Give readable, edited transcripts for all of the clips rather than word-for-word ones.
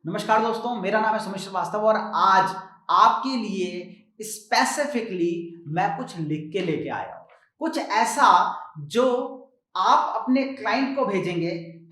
नमस्कार दोस्तों, मेरा नाम है सुमित श्रीवास्तव और आज आपके लिए स्पेसिफिकली मैं कुछ लिख के लेके आया हूं। कुछ ऐसा जो आप अपने क्लाइंट को भेजेंगे,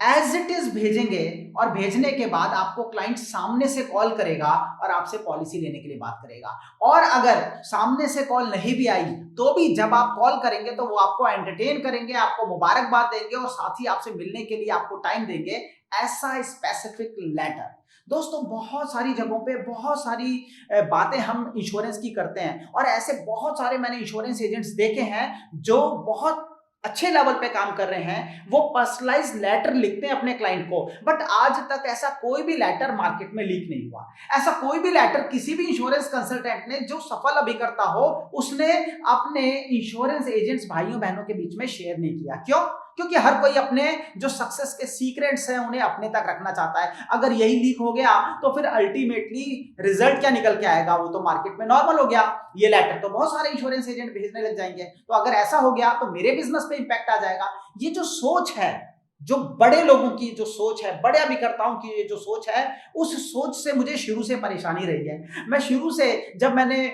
एज इट इज भेजेंगे और भेजने के बाद आपको क्लाइंट सामने से कॉल करेगा और आपसे पॉलिसी लेने के लिए बात करेगा। और अगर सामने से कॉल नहीं भी आई तो भी जब आप कॉल करेंगे तो वो आपको एंटरटेन करेंगे, आपको मुबारकबाद देंगे और साथ ही आपसे मिलने के लिए आपको टाइम देंगे। ऐसा स्पेसिफिक लेटर दोस्तों, बहुत सारी जगहों पे बहुत सारी बातें हम इंश्योरेंस की करते हैं और ऐसे बहुत सारे मैंने इंश्योरेंस एजेंट्स देखे हैं जो बहुत अच्छे लेवल पे काम कर रहे हैं। वो पर्सनलाइज लेटर लिखते हैं अपने क्लाइंट को, बट आज तक ऐसा कोई भी लेटर मार्केट में लीक नहीं हुआ। ऐसा कोई भी लेटर किसी भी इंश्योरेंस कंसल्टेंट ने जो सफल अभिकर्ता हो उसने अपने इंश्योरेंस एजेंट्स भाइयों बहनों के बीच में शेयर नहीं किया। क्यों? क्योंकि हर कोई अपने जो सक्सेस के सीक्रेट्स हैं उन्हें अपने तक रखना चाहता है। अगर यही लीक हो गया तो फिर अल्टीमेटली रिजल्ट क्या निकल के आएगा? वो तो मार्केट में नॉर्मल हो गया। ये लेटर तो बहुत सारे इंश्योरेंस एजेंट भेजने लग जाएंगे, तो अगर ऐसा हो गया तो मेरे बिजनेस पे इंपैक्ट आ जाएगा। ये जो सोच है, जो बड़े लोगों की जो सोच है, बड़े अभिकर्ताओं की जो सोच है, उस सोच से मुझे शुरू से परेशानी रही है। मैं शुरू से जब मैंने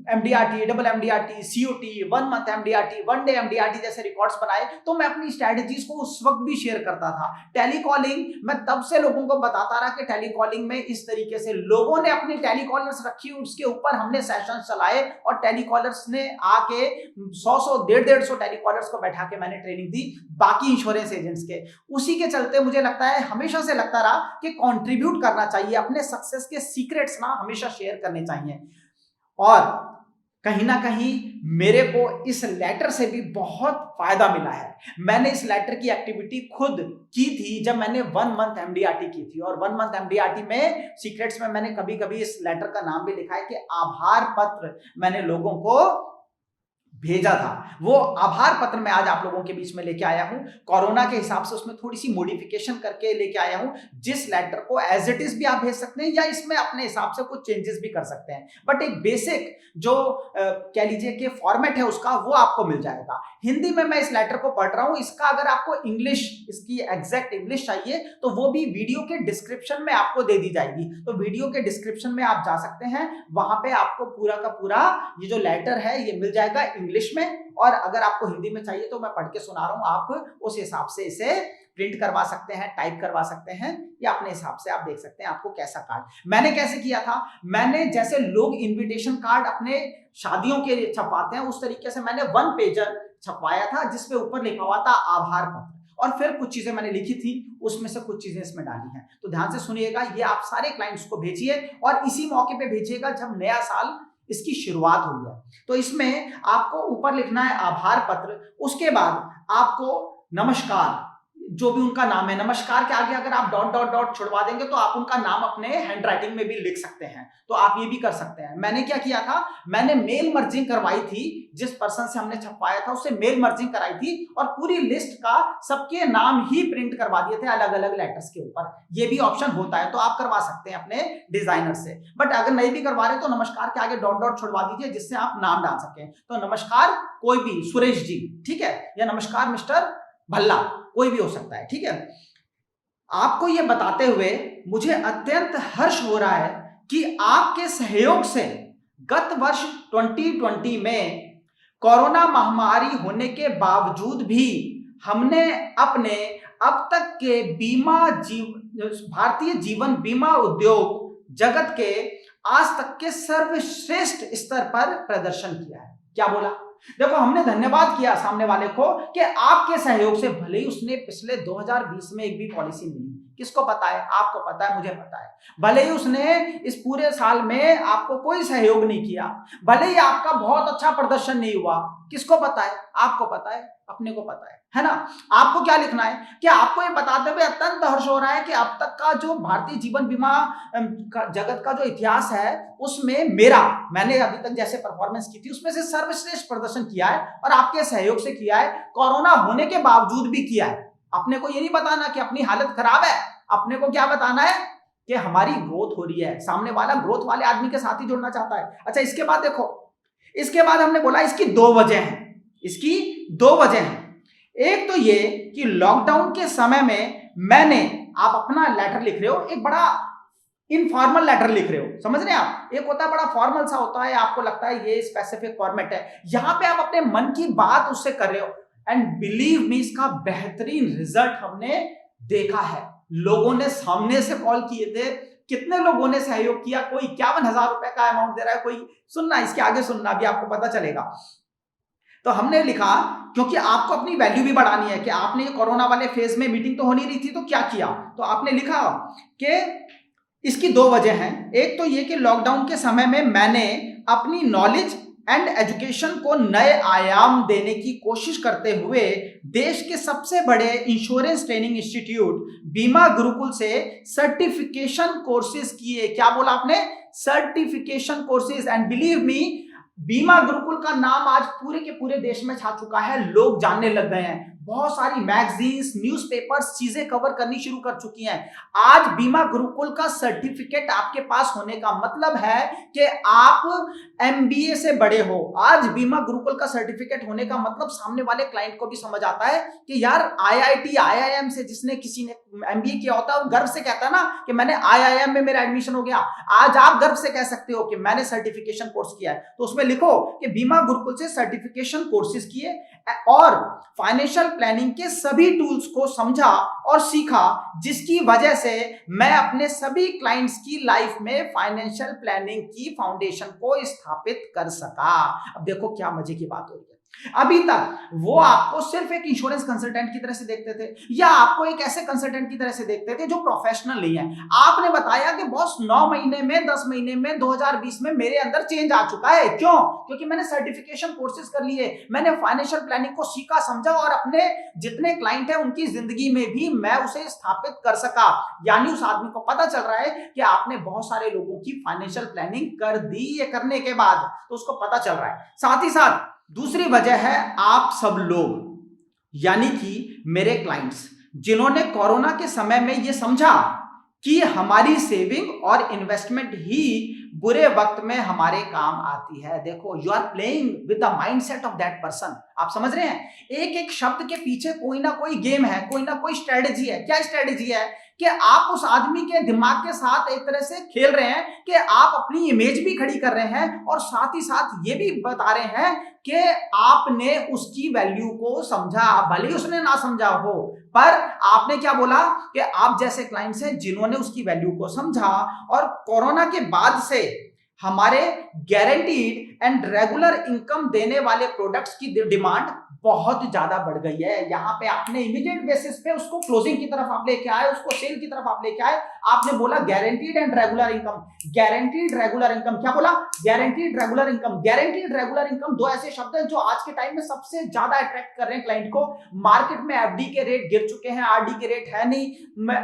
MDRT, double MDRT, COT, 1 month MDRT, 1 day MDRT जैसे रिकॉर्ड्स बनाए तो मैं अपनी स्ट्रेटजीज को उस वक्त भी शेयर करता था। टेलीकॉलिंग, मैं तब से लोगों को बताता रहा कि टेलीकॉलिंग में इस तरीके से लोगों ने अपनी टेलीकॉलर्स रखी, उसके ऊपर हमने सेशन चलाए और टेलीकॉलर्स ने आके 100 150 टेलीकॉलर्स को बैठा के मैंने ट्रेनिंग दी बाकी इंश्योरेंस एजेंट्स के। उसी के चलते मुझे लगता है, हमेशा से लगता रहा कि कंट्रीब्यूट करना चाहिए, अपने सक्सेस के सीक्रेट्स ना हमेशा शेयर करने चाहिए। और कहीं ना कहीं मेरे को इस लेटर से भी बहुत फायदा मिला है। मैंने इस लेटर की एक्टिविटी खुद की थी जब मैंने 1 मंथ एमडीआरटी की थी, और 1 मंथ एमडीआरटी में सीक्रेट्स में मैंने कभी कभी इस लेटर का नाम भी लिखा है कि आभार पत्र मैंने लोगों को भेजा था। वो आभार पत्र मैं आज आप लोगों के बीच में लेके आया हूं। कोरोना के हिसाब से उसमें थोड़ी सी मॉडिफिकेशन करके लेके आया हूं, जिस लेटर को एज इट इज भी आप भेज सकते हैं या इसमें अपने हिसाब से कुछ चेंजेस भी कर सकते हैं, बट एक बेसिक जो कह लीजिए कि फॉर्मेट है उसका वो आपको मिल जाएगा। हिंदी में मैं इस लेटर को पढ़ रहा हूं। इसका अगर आपको इंग्लिश, इसकी एग्जैक्ट इंग्लिश चाहिए तो वो भी वीडियो के डिस्क्रिप्शन में आपको दे दी जाएगी। तो वीडियो के डिस्क्रिप्शन में आप जा सकते हैं, वहां पे आपको पूरा का पूरा ये जो लेटर है ये मिल जाएगा इंग्लिश में। और अगर आपको हिंदी में चाहिए तो मैं पढ़ के सुना रहा हूं, आप उस हिसाब से इसे प्रिंट करवा सकते हैं, टाइप करवा सकते हैं, या अपने हिसाब से आप देख सकते हैं आपको कैसा कार्ड। मैंने कैसे किया था, मैंने जैसे लोग इनविटेशन कार्ड अपने शादियों के लिए छपवाते हैं उस तरीके से मैंने 1 पेजर छपवाया था जिसपे ऊपर लिखा हुआ था आभार पत्र, और फिर कुछ चीजें मैंने लिखी थी, उसमें से कुछ चीजें इसमें डाली हैं। तो ध्यान से सुनिएगा, ये आप सारे क्लाइंट्स को भेजिए और इसी मौके पे भेजिएगा जब नया साल इसकी शुरुआत हुई है। तो इसमें आपको ऊपर लिखना है आभार पत्र, उसके बाद आपको नमस्कार, जो भी उनका नाम है, नमस्कार के आगे अगर आप डॉट डॉट डॉट छुड़वा देंगे तो आप उनका नाम अपने हैंडराइटिंग में भी लिख सकते हैं, तो आप ये भी कर सकते हैं। मैंने क्या किया था, मैंने मेल मर्जिंग करवाई थी, जिस पर्सन से हमने छपवाया था उससे मेल मर्जिंग कराई थी और पूरी लिस्ट का सबके नाम ही प्रिंट करवा दिए थे अलग अलग लेटर्स के ऊपर। ये भी ऑप्शन होता है, तो आप करवा सकते हैं अपने डिजाइनर से। बट अगर नहीं भी करवा रहे तो नमस्कार के आगे डॉट डॉट छुड़वा दीजिए जिससे आप नाम डाल सकें। तो नमस्कार कोई भी, सुरेश जी, ठीक है, या नमस्कार मिस्टर भल्ला, कोई भी हो सकता है, ठीक है। आपको यह बताते हुए मुझे अत्यंत हर्ष हो रहा है कि आपके सहयोग से गत वर्ष 2020 में कोरोना महामारी होने के बावजूद भी हमने अपने अब तक के भारतीय जीवन बीमा उद्योग जगत के आज तक के सर्वश्रेष्ठ स्तर पर प्रदर्शन किया है। क्या बोला? देखो, हमने धन्यवाद किया सामने वाले को कि आपके सहयोग से, भले ही उसने पिछले 2020 में एक भी पॉलिसी नहीं ली, किसको पता है? आपको पता है, मुझे पता है। भले ही उसने इस पूरे साल में आपको कोई सहयोग नहीं किया, भले ही आपका बहुत अच्छा प्रदर्शन नहीं हुआ, किसको पता है? आपको पता है, अपने को पता है ना। आपको क्या लिखना है कि आपको ये बताते हुए अत्यंत हर्ष हो रहा है कि अब तक का जो भारतीय जीवन बीमा जगत का जो इतिहास है उसमें मैंने अभी तक जैसे परफॉर्मेंस की थी उसमें से सर्वश्रेष्ठ प्रदर्शन किया है, और आपके सहयोग से किया है, कोरोना होने के बावजूद भी किया है। अपने को ये नहीं बताना कि अपनी हालत खराब है, अपने को क्या बताना है कि हमारी ग्रोथ हो रही है। सामने वाला ग्रोथ वाले आदमी के साथ ही जुड़ना चाहता है। अच्छा, इसके बाद देखो, इसके बाद हमने बोला इसकी 2 वजह हैं, इसकी 2 वजह हैं। एक तो ये कि लॉकडाउन के समय में मैंने, आप अपना लेटर लिख रहे हो, एक बड़ा इनफॉर्मल लेटर लिख रहे हो, समझ रहे हैं आप? एक होता है बड़ा फॉर्मल सा होता है, आपको लगता है ये स्पेसिफिक फॉर्मेट है, यहां पे आप अपने मन की बात उससे कर रहे हो। एंड बिलीव मी, इसका बेहतरीन रिजल्ट हमने देखा है। लोगों ने सामने से कॉल किए थे, कितने लोगों ने सहयोग किया, कोई 51,000 रुपए का अमाउंट दे रहा है, कोई सुनना, इसके आगे सुनना भी आपको पता चलेगा। तो हमने लिखा, क्योंकि आपको अपनी वैल्यू भी बढ़ानी है कि आपने ये कोरोना वाले फेज में मीटिंग तो हो नहीं रही थी, तो क्या किया? तो आपने लिखा कि इसकी दो वजह हैं। एक तो ये कि लॉकडाउन के समय में मैंने अपनी नॉलेज एंड एजुकेशन को नए आयाम देने की कोशिश करते हुए देश के सबसे बड़े इंश्योरेंस ट्रेनिंग इंस्टीट्यूट बीमा गुरुकुल से सर्टिफिकेशन कोर्सेज किए। क्या बोला आपने? Certification courses. And believe me, बीमा गुरुकुल का नाम आज पूरे के पूरे देश में छा चुका है, लोग जानने लग गए हैं, बहुत सारी मैगजीन्स, न्यूज़पेपर्स चीजें कवर करनी शुरू कर चुकी हैं। आज बीमा गुरुकुल का सर्टिफिकेट आपके पास होने का मतलब है कि आप एमबीए से बड़े हो। आज बीमा गुरुकुल का सर्टिफिकेट होने का मतलब सामने वाले क्लाइंट को भी समझ आता है कि यार आईआईटी, आईआईएम से जिसने किसी ने एमबीए किया होता है, वो गर्व से कहता है ना कि मैंने आईआईएम में मेरा एडमिशन हो गया। आज आप गर्व से कह सकते हो कि मैंने सर्टिफिकेशन कोर्स किया है। तो उसमें लिखो कि बीमा गुरुकुल से सर्टिफिकेशन कोर्सेज किए और फाइनेंशियल प्लानिंग के सभी टूल्स को समझा और सीखा, जिसकी वजह से मैं अपने सभी क्लाइंट्स की लाइफ में फाइनेंशियल प्लानिंग की फाउंडेशन को स्थापित कर सका। अब देखो क्या मजे की बात हो रही है। अभी तक वो आपको सिर्फ एक इंश्योरेंस कंसल्टेंट की तरह से देखते थे, या आपको एक ऐसे कंसल्टेंट की तरह से देखते थे जो प्रोफेशनल नहीं है। आपने बताया कि बॉस 9 महीने में, 10 महीने में, 2020 में मेरे अंदर चेंज आ चुका है। क्यों? क्योंकि मैंने सर्टिफिकेशन कोर्सेज कर लिए, मैंने फाइनेंशियल प्लानिंग को सीखा, समझा और अपने जितने क्लाइंट है उनकी जिंदगी में भी मैं उसे स्थापित कर सका। यानी उस आदमी को पता चल रहा है कि आपने बहुत सारे लोगों की फाइनेंशियल प्लानिंग कर दी। ये करने के बाद तो उसको पता चल रहा है। साथ ही साथ दूसरी वजह है आप सब लोग, यानी कि मेरे क्लाइंट्स, जिन्होंने कोरोना के समय में यह समझा कि हमारी सेविंग और इन्वेस्टमेंट ही बुरे वक्त में हमारे काम आती है। देखो, you are playing with the mindset of that person. आप समझ रहे हैं? एक एक शब्द के पीछे कोई ना कोई गेम है, कोई ना कोई स्ट्रेटेजी है। क्या स्ट्रेटेजी है? कि आप उस आदमी के दिमाग के साथ एक तरह से खेल रहे हैं कि आप अपनी इमेज भी खड़ी कर रहे हैं और साथ ही साथ ये भी बता रहे हैं कि आपने उसकी वैल्यू को समझा, भले ही उसने ना समझा हो, पर आपने क्या बोला कि आप जैसे क्लाइंट्स हैं जिन्होंने उसकी वैल्यू को समझा। और कोरोना के बाद से हमारे गारंटीड एंड रेगुलर इनकम देने वाले प्रोडक्ट्स की डिमांड बहुत ज्यादा बढ़ गई है। यहाँ पे आपने इमीडिएट बेसिस पे उसको क्लोजिंग की तरफ आप लेके आए, उसको सेल की तरफ आप लेके आए। आपने बोला guaranteed and regular income. Guaranteed regular income, क्या बोला? Guaranteed regular income. Guaranteed regular income दो ऐसे शब्द हैं जो आज के टाइम में सबसे ज्यादा अट्रैक्ट कर रहे हैं क्लाइंट को। मार्केट में एफडी के रेट गिर चुके हैं, आरडी के रेट है नहीं,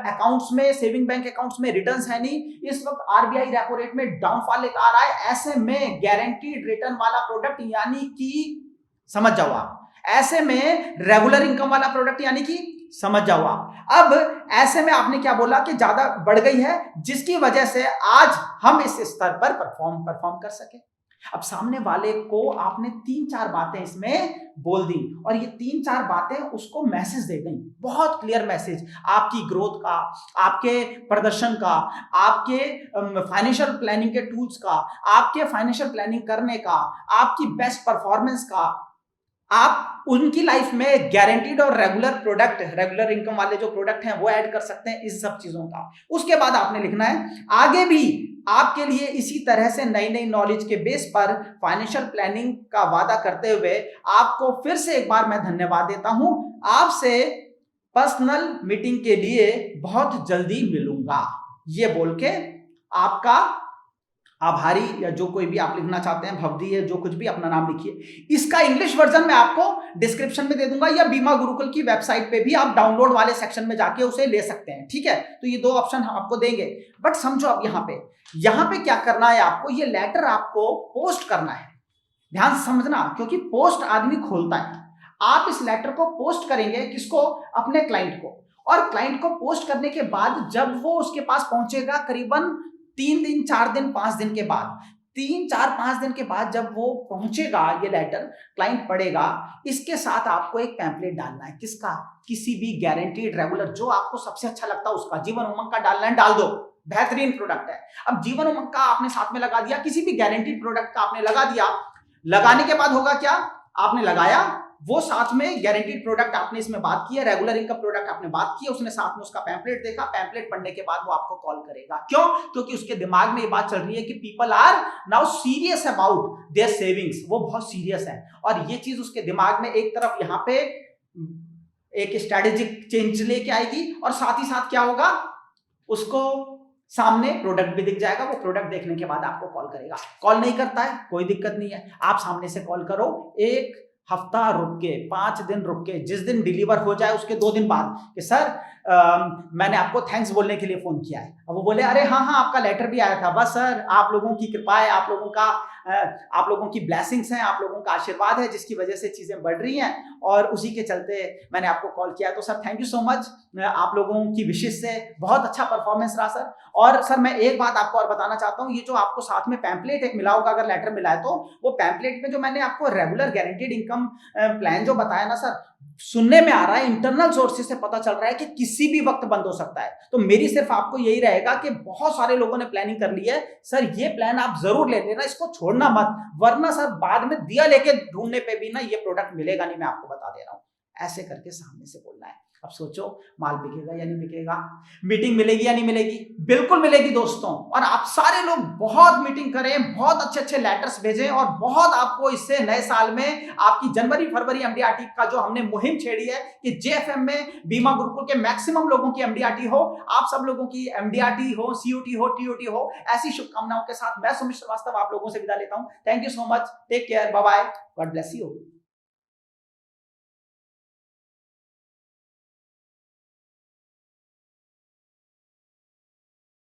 अकाउंट्स में, सेविंग बैंक अकाउंट्स में रिटर्न्स है नहीं, इस वक्त आरबीआई रेपो रेट में डाउनफॉल लेकर आ रहा है। ऐसे में गारंटीड रिटर्न वाला प्रोडक्ट, यानी कि समझ जाओ आप, ऐसे में रेगुलर इनकम वाला प्रोडक्ट यानी कि समझ जाओ आप। अब ऐसे में आपने क्या बोला कि ज्यादा बढ़ गई है, जिसकी वजह से आज हम इस स्तर पर परफॉर्म कर सके। अब सामने वाले को आपने 3-4 बातें इसमें बोल दी और ये 3-4 बातें उसको मैसेज दे गई, बहुत क्लियर मैसेज आपकी ग्रोथ का, आपके प्रदर्शन का, आपके फाइनेंशियल प्लानिंग के टूल्स का, आपके फाइनेंशियल प्लानिंग करने का, आपकी बेस्ट परफॉर्मेंस का। आप उनकी लाइफ में गारंटीड और रेगुलर प्रोडक्ट, रेगुलर इनकम वाले जो प्रोडक्ट हैं वो ऐड कर सकते हैं, इस सब चीजों का। उसके बाद आपने लिखना है आगे भी आपके लिए इसी तरह से नई नई नॉलेज के बेस पर फाइनेंशियल प्लानिंग का वादा करते हुए आपको फिर से एक बार मैं धन्यवाद देता हूं। आपसे पर्सनल मीटिंग के लिए बहुत जल्दी मिलूंगा। ये बोल के आपका आभारी, या जो कोई भी आप लिखना चाहते हैं, भवदी है, जो कुछ भी अपना नाम लिखिए। इसका इंग्लिश वर्जन मैं आपको डिस्क्रिप्शन में दे दूंगा, या बीमा गुरुकुल की वेबसाइट पे भी आप डाउनलोड वाले सेक्शन में जाके उसे ले सकते हैं। ठीक है, तो ये 2 ऑप्शन हम आपको देंगे। बट समझो अब यहाँ पे क्या करना है आपको, ये लेटर आपको पोस्ट करना है। ध्यान से समझना, क्योंकि पोस्ट आदमी खोलता है। आप इस लेटर को पोस्ट करेंगे किसको? अपने क्लाइंट को। और क्लाइंट को पोस्ट करने के बाद जब वो उसके पास पहुंचेगा, करीबन 3 दिन, 4 दिन, 5 दिन के बाद, 3-4-5 दिन के बाद जब वो पहुंचेगा ये लेटर, क्लाइंट पढ़ेगा, इसके साथ आपको एक पैम्पलेट डालना है। किसका? किसी भी गारंटीड रेगुलर जो आपको सबसे अच्छा लगता है उसका। जीवन उमंग का डालना है, डाल दो, बेहतरीन प्रोडक्ट है। अब जीवन उमंग का आपने साथ में लगा दिया, किसी भी गारंटीड प्रोडक्ट का आपने लगा दिया, लगाने के बाद होगा क्या? आपने लगाया, वो साथ में गारंटीड प्रोडक्ट आपने इसमें बात की है, रेगुलर इनकम प्रोडक्ट आपने बात की है, उसने साथ में उसका पैम्पलेट देखा, पैम्पलेट पढ़ने के बाद वो आपको कॉल करेगा। क्यों? क्योंकि उसके दिमाग में ये बात चल रही है कि people are now serious about their savings, वो बहुत सीरियस है। और ये चीज उसके दिमाग में एक तरफ यहाँ पे एक स्ट्रेटेजिक चेंज लेके आएगी, और साथ ही साथ क्या होगा, उसको सामने प्रोडक्ट भी दिख जाएगा। वो प्रोडक्ट देखने के बाद आपको कॉल करेगा। कॉल नहीं करता है, कोई दिक्कत नहीं है, आप सामने से कॉल करो, एक हफ्ता रुक के, 5 दिन रुक के, जिस दिन डिलीवर हो जाए उसके 2 दिन बाद कि सर मैंने आपको थैंक्स बोलने के लिए फोन किया है। अब वो बोले अरे हाँ आपका लेटर भी आया था, बस सर आप लोगों की कृपा है, आप लोगों की ब्लेसिंग्स हैं, आप लोगों का आशीर्वाद है जिसकी वजह से चीजें बढ़ रही हैं, और उसी के चलते मैंने आपको कॉल किया। तो sir thank you so much, आप लोगों की विशेष से बहुत अच्छा परफॉर्मेंस रहा सर। और सर मैं एक बात आपको और बताना चाहता हूँ, ये जो आपको साथ में पैम्पलेट एक मिला होगा, अगर लेटर मिला है तो वो पैम्पलेट में जो मैंने आपको रेगुलर गारंटीड इनकम प्लान जो बताया ना सर, सुनने में आ रहा है, इंटरनल सोर्सेज से पता चल रहा है कि किसी भी वक्त बंद हो सकता है। तो मेरी सिर्फ आपको यही रहेगा कि बहुत सारे लोगों ने प्लानिंग कर ली है, सर ये प्लान आप जरूर ले लेना, इसको छोड़ना मत, वरना सर बाद में दिया लेके ढूंढने पे भी ना ये प्रोडक्ट मिलेगा नहीं, मैं आपको बता दे रहा हूं। ऐसे करके सामने से बोलना है। अब सोचो माल बिकेगा या नहीं बिकेगा, मीटिंग मिलेगी या नहीं मिलेगी? बिल्कुल मिलेगी दोस्तों। और आप सारे लोग बहुत मीटिंग करें, बहुत अच्छे अच्छे लेटर्स भेजें, और बहुत आपको इससे नए साल में आपकी जनवरी फरवरी एमडीआरटी का जो हमने मुहिम छेड़ी है कि जेएफएम में बीमा गुरुकुल के मैक्सिमम लोगों की एमडीआरटी हो, आप सब लोगों की एमडीआरटी हो, सीयूटी हो, टीओटी हो, ऐसी शुभकामनाओं के साथ मैं सुमित श्रीवास्तव आप लोगों से विदा लेता हूं। Thank you so much, take care, bye bye, God bless you.